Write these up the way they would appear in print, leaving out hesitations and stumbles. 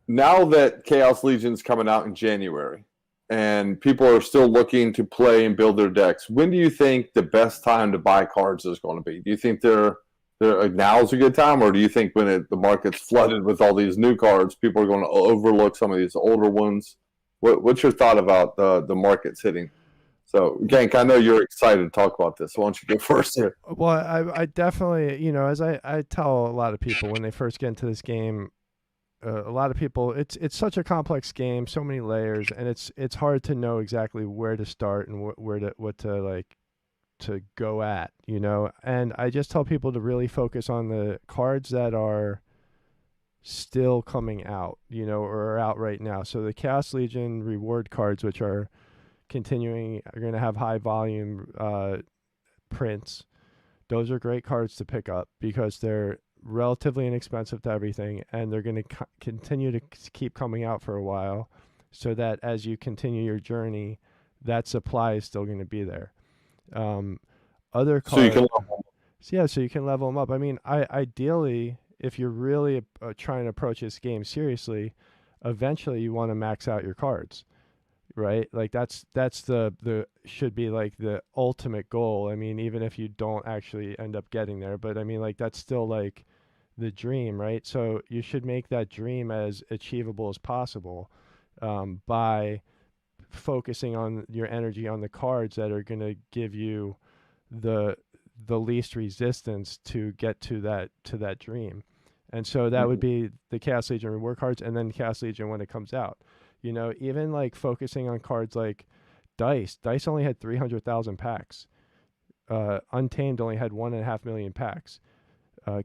now that Chaos Legion's coming out in January, and people are still looking to play and build their decks, when do you think the best time to buy cards is going to be? Do you think now is a good time, or do you think when the market's flooded with all these new cards, people are going to overlook some of these older ones? What's your thought about the markets hitting? So, Gank, I know you're excited to talk about this. So why don't you go first here? Well, I definitely, as I tell a lot of people when they first get into this game, a lot of people, it's such a complex game, so many layers, and it's hard to know exactly where to start and what to go at, And I just tell people to really focus on the cards that are still coming out, or are out right now. So the Chaos Legion reward cards, which are continuing, are going to have high volume prints. Those are great cards to pick up because they're relatively inexpensive to everything, and they're going to continue to keep coming out for a while, so that as you continue your journey, that supply is still going to be there. Other cards, so you can level them up. I mean, ideally, if you're really trying to approach this game seriously, eventually you want to max out your cards. Right, like that's the should be like the ultimate goal. I mean, even if you don't actually end up getting there, but I mean, like that's still like the dream, right? So you should make that dream as achievable as possible by focusing on your energy on the cards that are going to give you the least resistance to get to that dream. And so that would be the Chaos Legion reward cards, and then Chaos Legion when it comes out. Even like focusing on cards like Dice. Dice only had 300,000 packs. Untamed only had 1.5 million packs.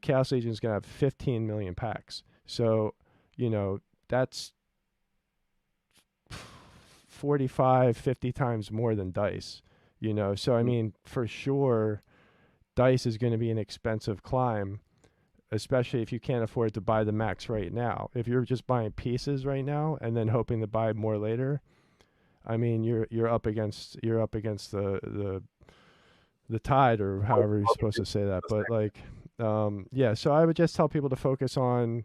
Chaos Legion is going to have 15 million packs. So, that's 45, 50 times more than Dice. So I mean, for sure, Dice is going to be an expensive climb, especially if you can't afford to buy the max right now. If you're just buying pieces right now and then hoping to buy more later, I mean, you're up against the tide, or however you're supposed to say that. But like, yeah. So I would just tell people to focus on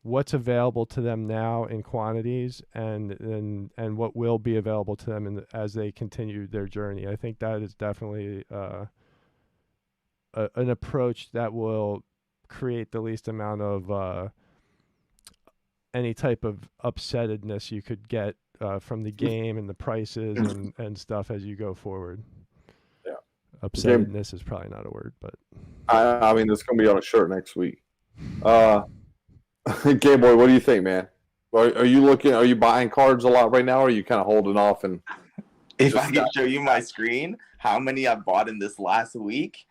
what's available to them now in quantities, and what will be available to them as they continue their journey. I think that is definitely an approach that will create the least amount of any type of upsettedness you could get from the game and the prices and stuff as you go forward. Yeah, upsettedness is probably not a word, but I mean, it's going to be on a shirt next week. Gameboy, what do you think, man? Are you buying cards a lot right now, or are you kind of holding off? And if I could show you my screen, how many I bought in this last week,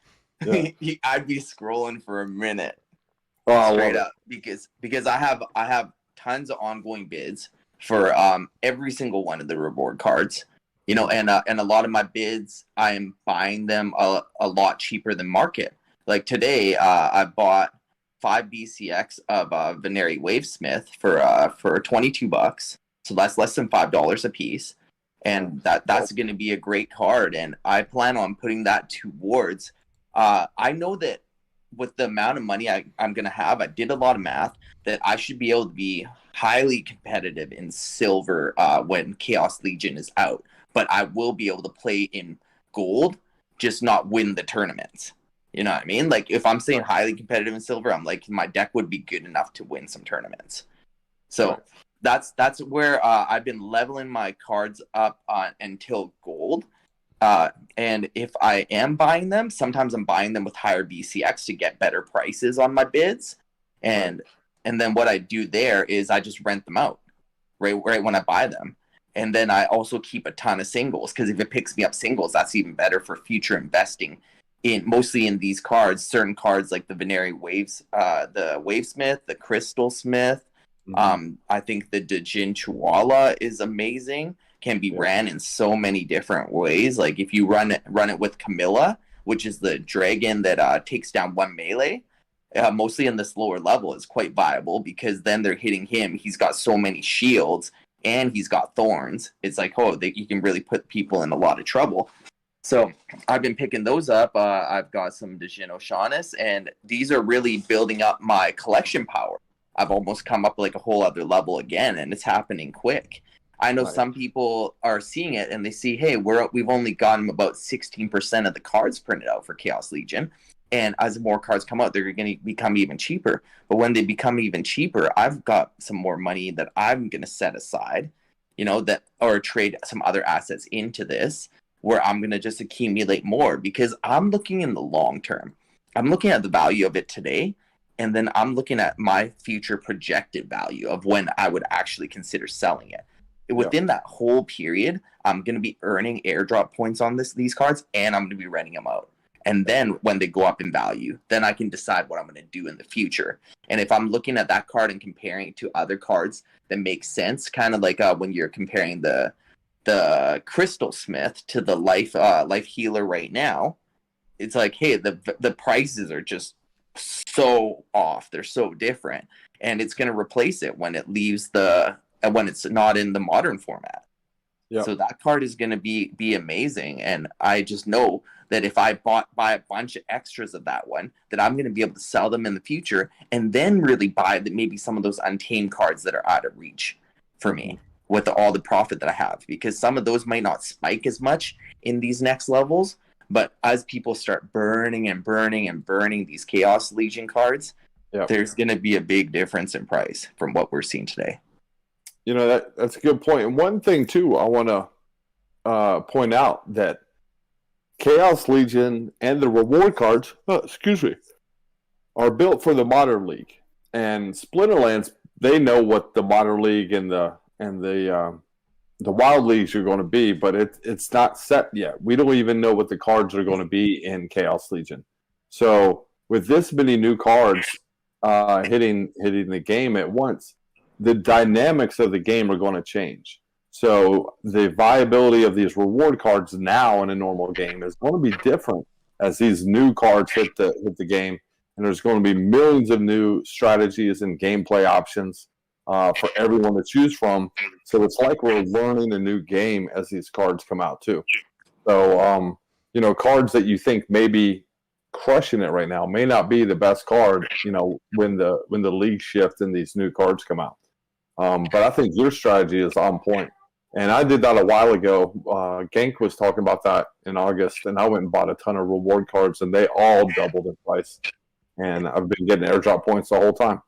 yeah. I'd be scrolling for a minute, straight up, because I have tons of ongoing bids for every single one of the reward cards, and a lot of my bids, I am buying them a lot cheaper than market. Like today, I bought 5 BCX of Veneri Wavesmith for $22, so that's less than $5 a piece, and that's going to be a great card, and I plan on putting that towards. I know that with the amount of money I'm going to have, I did a lot of math, that I should be able to be highly competitive in silver when Chaos Legion is out. But I will be able to play in gold, just not win the tournaments. You know what I mean? Like, if I'm saying highly competitive in silver, I'm like, my deck would be good enough to win some tournaments. So that's where I've been leveling my cards up until gold. And if I am buying them, sometimes I'm buying them with higher BCX to get better prices on my bids. And then what I do there is I just rent them out right when I buy them. And then I also keep a ton of singles, because if it picks me up singles, that's even better for future investing mostly in these cards. Certain cards like the Veneri the Wavesmith, the Crystal Smith. Mm-hmm. I think the Djinn Chihuahua is amazing. Can be ran in so many different ways. Like if you run it with Camilla, which is the dragon that takes down one melee, mostly in this lower level, is quite viable, because then they're hitting him. He's got so many shields and he's got thorns. It's like, you can really put people in a lot of trouble. So I've been picking those up. I've got some Djinn O'Shaughnessy, and these are really building up my collection power. I've almost come up like a whole other level again, and it's happening quick. I know some people are seeing it and they see, hey, we've only gotten about 16% of the cards printed out for Chaos Legion. And as more cards come out, they're going to become even cheaper. But when they become even cheaper, I've got some more money that I'm going to set aside, or trade some other assets into this, where I'm going to just accumulate more, because I'm looking in the long term. I'm looking at the value of it today, and then I'm looking at my future projected value of when I would actually consider selling it. Within that whole period, I'm going to be earning airdrop points on these cards, and I'm going to be renting them out. And then when they go up in value, then I can decide what I'm going to do in the future. And if I'm looking at that card and comparing it to other cards that make sense, kind of like when you're comparing the Crystal Smith to the Life Healer right now, it's like, hey, the prices are just so off. They're so different. And it's going to replace it when it leaves when it's not in the modern format. Yep. So that card is going to be amazing. And I just know that if I buy a bunch of extras of that one, that I'm going to be able to sell them in the future, and then really buy maybe some of those untamed cards that are out of reach for me with all the profit that I have, because some of those might not spike as much in these next levels. But as people start burning and burning and burning these Chaos Legion cards, there's going to be a big difference in price from what we're seeing today. That's a good point. And one thing, too, I want to point out that Chaos Legion and the reward cards, are built for the Modern League. And Splinterlands, they know what the Modern League and the Wild Leagues are going to be, but it's not set yet. We don't even know what the cards are going to be in Chaos Legion. So with this many new cards hitting the game at once, the dynamics of the game are going to change. So the viability of these reward cards now in a normal game is going to be different as these new cards hit the game, and there's going to be millions of new strategies and gameplay options for everyone to choose from. So it's like we're learning a new game as these cards come out too. So cards that you think may be crushing it right now may not be the best card, when the league shift and these new cards come out. But I think your strategy is on point. And I did that a while ago. Gank was talking about that in August, and I went and bought a ton of reward cards, and they all doubled in price. And I've been getting airdrop points the whole time.